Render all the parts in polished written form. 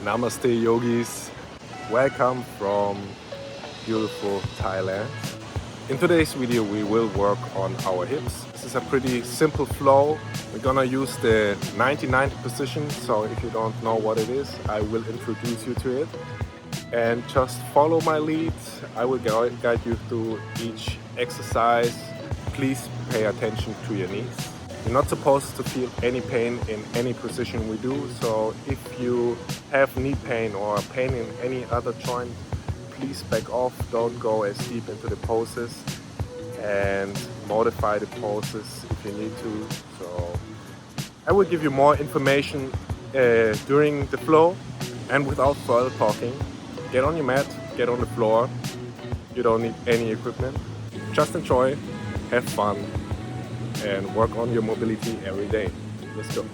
Namaste yogis, welcome from beautiful Thailand. In today's video we will work on our hips. This is a pretty simple flow. We're gonna use the 90-90 position, so if you don't know what it is, I will introduce you to it. And just follow my lead. I will guide you through each exercise. Please pay attention to your knees. You're not supposed to feel any pain in any position we do, so if you have knee pain or pain in any other joint, please back off, don't go as deep into the poses, and modify the poses if you need to. So I will give you more information during the flow, and without further talking, get on your mat, get on the floor. You don't need any equipment. Just enjoy, have fun, and work on your mobility every day. Let's go.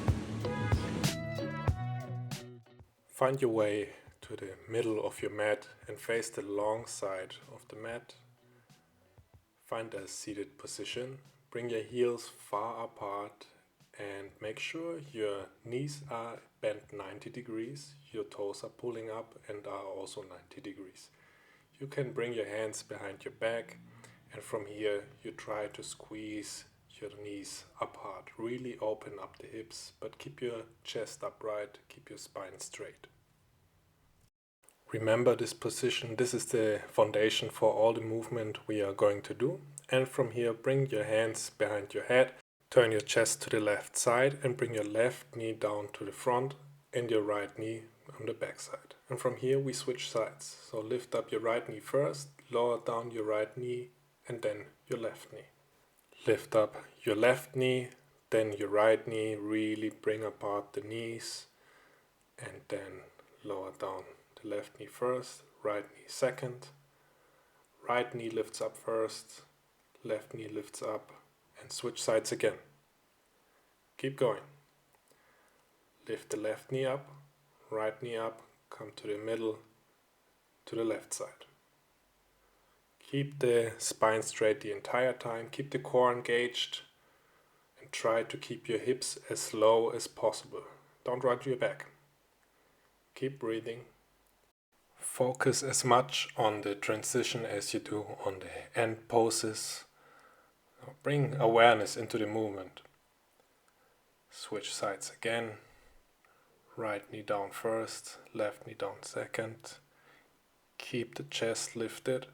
Find your way to the middle of your mat and face the long side of the mat. Find a seated position. Bring your heels far apart and make sure your knees are bent 90 degrees. Your toes are pulling up and are also 90 degrees. You can bring your hands behind your back, and from here you try to squeeze your knees apart. Really open up the hips, but keep your chest upright, keep your spine straight. Remember this position. This is the foundation for all the movement we are going to do. And from here, bring your hands behind your head, turn your chest to the left side and bring your left knee down to the front and your right knee on the back side. And from here we switch sides. So lift up your right knee first, lower down your right knee and then your left knee. Lift up your left knee, then your right knee, really bring apart the knees, and then lower down the left knee first, right knee second. Right knee lifts up first, left knee lifts up, and switch sides again. Keep going. Lift the left knee up, right knee up, come to the middle, to the left side. Keep the spine straight the entire time, keep the core engaged, and try to keep your hips as low as possible. Don't run your back. Keep breathing. Focus as much on the transition as you do on the end poses. Bring awareness into the movement. Switch sides again. Right knee down first, left knee down second. Keep the chest lifted.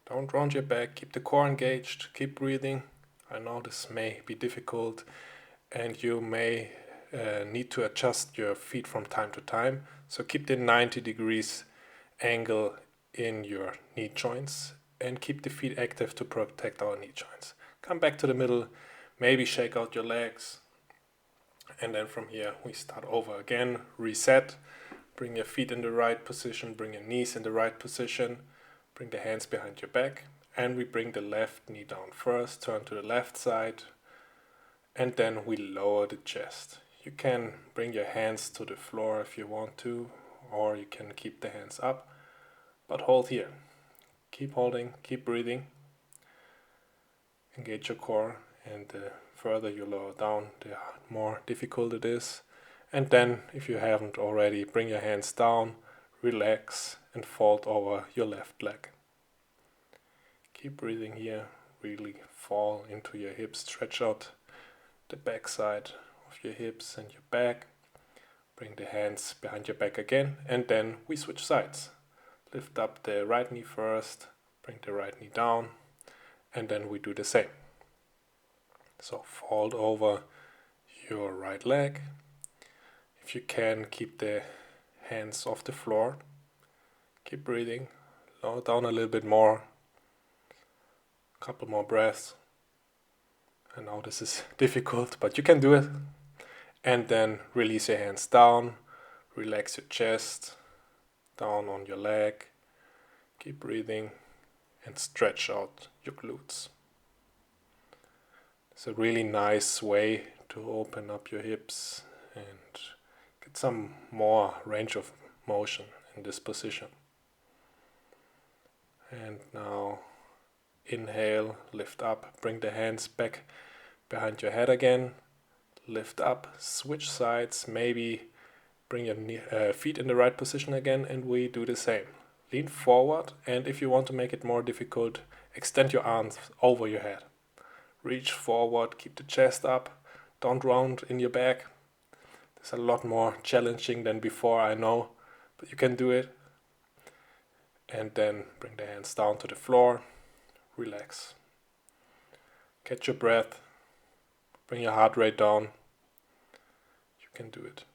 Don't round your back, keep the core engaged, keep breathing. I know this may be difficult and you may need to adjust your feet from time to time. So keep the 90 degrees angle in your knee joints and keep the feet active to protect our knee joints. Come back to the middle, maybe shake out your legs. And then from here we start over again, reset. Bring your feet in the right position, bring your knees in the right position. Bring the hands behind your back, and we bring the left knee down first, turn to the left side, and then we lower the chest. You can bring your hands to the floor if you want to, or you can keep the hands up, but hold here. Keep holding, keep breathing. Engage your core, and the further you lower down, the more difficult it is. And then, if you haven't already, bring your hands down, relax, and fold over your left leg. Keep breathing here, really fall into your hips, stretch out the back side of your hips and your back. Bring the hands behind your back again, and then we switch sides. Lift up the right knee first, bring the right knee down, and then we do the same. So fold over your right leg. If you can, keep the hands off the floor. Keep breathing. Lower down a little bit more. Couple more breaths. I know this is difficult, but you can do it. And then release your hands down. Relax your chest. Down on your leg. Keep breathing. And stretch out your glutes. It's a really nice way to open up your hips and get some more range of motion in this position. And now inhale, lift up, bring the hands back behind your head again, lift up, switch sides, maybe Bring your feet in the right position again, and we do the same. Lean forward, and if you want to make it more difficult, extend your arms over your head. Reach forward, keep the chest up, don't round in your back. It's a lot more challenging than before, I know, but you can do it. And then bring the hands down to the floor, relax. Catch your breath, bring your heart rate down. You can do it.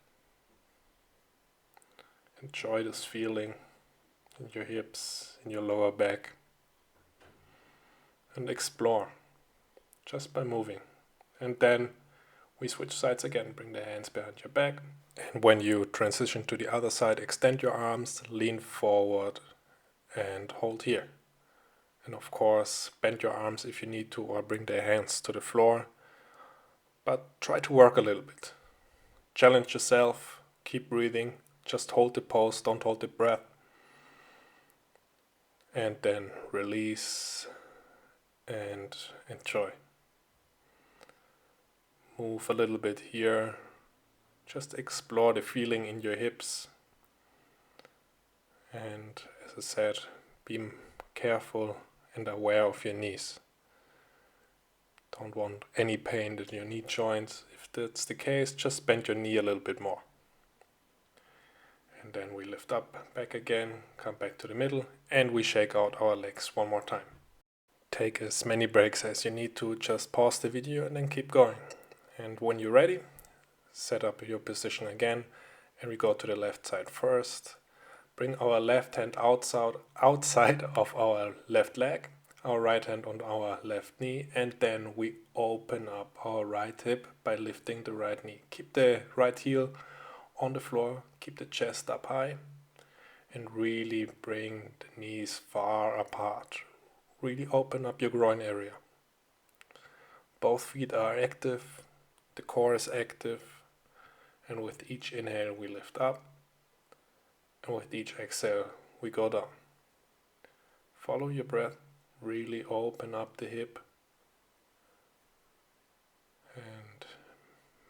Enjoy this feeling in your hips, in your lower back, and explore just by moving. And then we switch sides again. Bring the hands behind your back, and when you transition to the other side, extend your arms, lean forward, and hold here. And of course, bend your arms if you need to, or bring the hands to the floor, but try to work a little bit. Challenge yourself, keep breathing, just hold the pose, don't hold the breath. And then release and enjoy. Move a little bit here. Just explore the feeling in your hips. And as I said, be careful and aware of your knees. Don't want any pain in your knee joints. If that's the case, just bend your knee a little bit more. And then we lift up, back again, come back to the middle, and we shake out our legs one more time. Take as many breaks as you need to, just pause the video and then keep going. And when you're ready, set up your position again, and we go to the left side first. Bring our left hand outside of our left leg, our right hand on our left knee, and then we open up our right hip by lifting the right knee. Keep the right heel on the floor, keep the chest up high, and really bring the knees far apart. Really open up your groin area. Both feet are active, the core is active, and with each inhale we lift up, and with each exhale we go down. Follow your breath, really open up the hip, and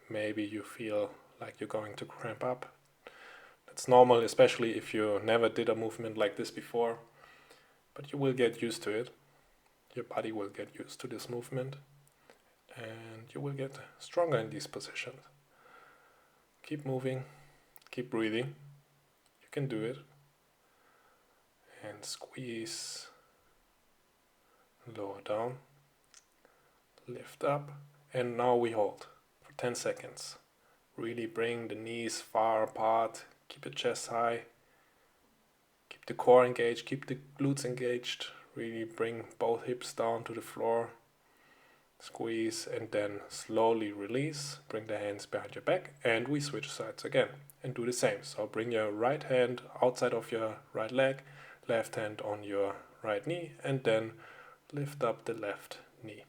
maybe you feel like you're going to cramp up. That's normal, especially if you never did a movement like this before, but you will get used to it. Your body will get used to this movement, and you will get stronger in these positions. Keep moving, keep breathing. You can do it. And squeeze, lower down, lift up, and now we hold for 10 seconds. Really bring the knees far apart, keep the chest high, keep the core engaged, keep the glutes engaged. Really bring both hips down to the floor, squeeze, and then slowly release. Bring the hands behind your back, and we switch sides again and do the same. So bring your right hand outside of your right leg, left hand on your right knee, and then lift up the left knee.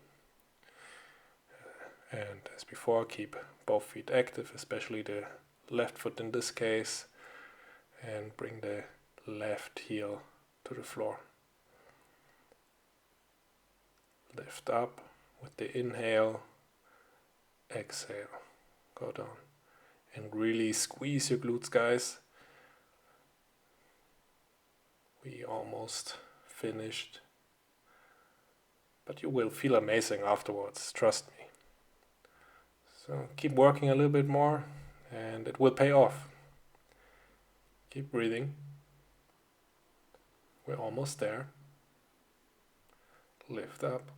And as before, keep both feet active, especially the left foot in this case, and bring the left heel to the floor. Lift up with the inhale, exhale, go down, and really squeeze your glutes, guys. We almost finished, but you will feel amazing afterwards, trust me. So keep working a little bit more and it will pay off. Keep breathing. We're almost there. Lift up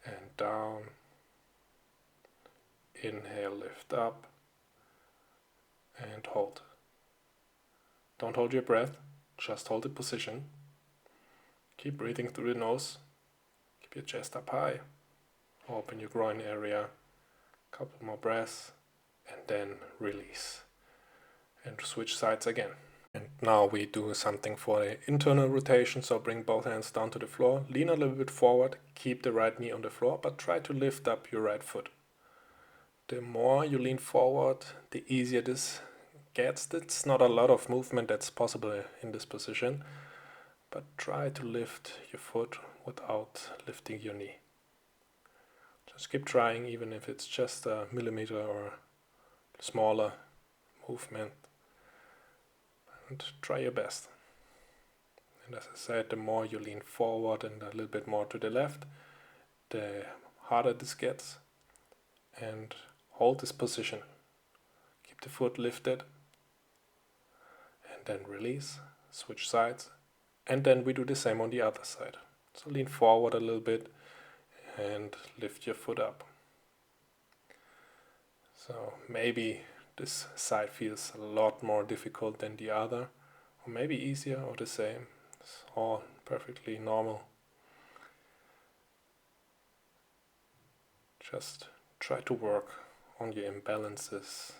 and down. Inhale, lift up and hold. Don't hold your breath, just hold the position. Keep breathing through the nose. Keep your chest up high. Open your groin area. Couple more breaths and then release. And switch sides again. And now we do something for the internal rotation, so bring both hands down to the floor, lean a little bit forward, keep the right knee on the floor, but try to lift up your right foot. The more you lean forward, the easier this gets. It's not a lot of movement that's possible in this position, but try to lift your foot without lifting your knee. Just keep trying, even if it's just a millimeter or smaller movement, and try your best. And as I said, the more you lean forward and a little bit more to the left, the harder this gets. And hold this position. Keep the foot lifted, and then release, switch sides, and then we do the same on the other side. So lean forward a little bit and lift your foot up. So maybe this side feels a lot more difficult than the other, or maybe easier or the same. It's all perfectly normal. Just try to work on your imbalances.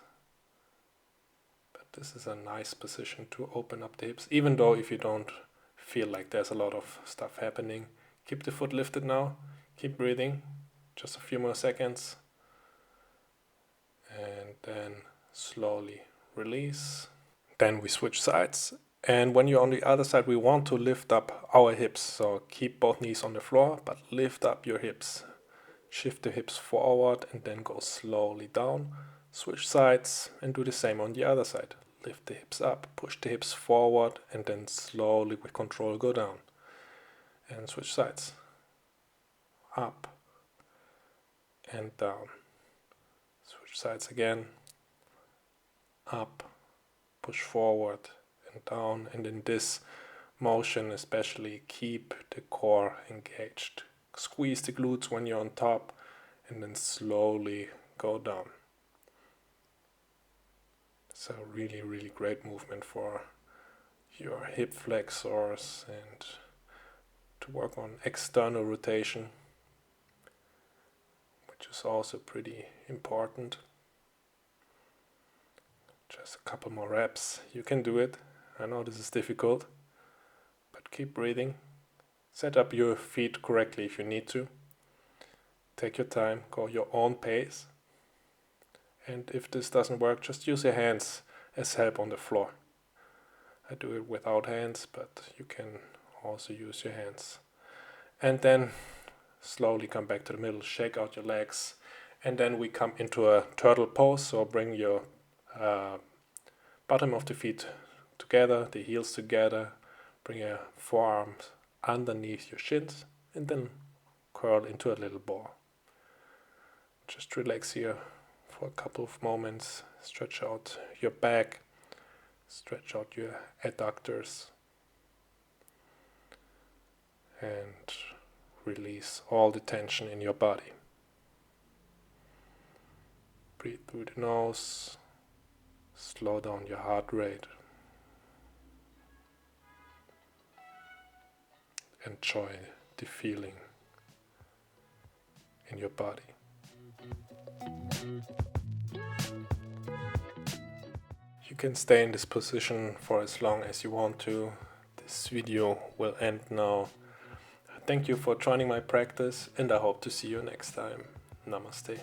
But this is a nice position to open up the hips, even though if you don't feel like there's a lot of stuff happening. Keep the foot lifted now, keep breathing, just a few more seconds, and then slowly release. Then we switch sides, and when you're on the other side, we want to lift up our hips. So keep both knees on the floor, but lift up your hips. Shift the hips forward and then go slowly down. Switch sides and do the same on the other side. Lift the hips up, push the hips forward, and then slowly with control go down. And switch sides. Up and down. Switch sides again. Up, push forward and down. And in this motion especially, keep the core engaged. Squeeze the glutes when you're on top, and then slowly go down. It's a really, really great movement for your hip flexors and to work on external rotation, which is also pretty important. Just a couple more reps. You can do it. I know this is difficult, but keep breathing. Set up your feet correctly if you need to. Take your time, go your own pace. And if this doesn't work, just use your hands as help on the floor. I do it without hands, but you can also use your hands. And then slowly come back to the middle, shake out your legs, and then we come into a turtle pose. So bring your bottom of the feet together, the heels together, bring your forearms underneath your shins, and then curl into a little ball. Just relax here for a couple of moments. Stretch out your back, stretch out your adductors, and release all the tension in your body. Breathe through the nose, slow down your heart rate. Enjoy the feeling in your body. You can stay in this position for as long as you want to. This video will end now. Thank you for joining my practice, and I hope to see you next time. Namaste.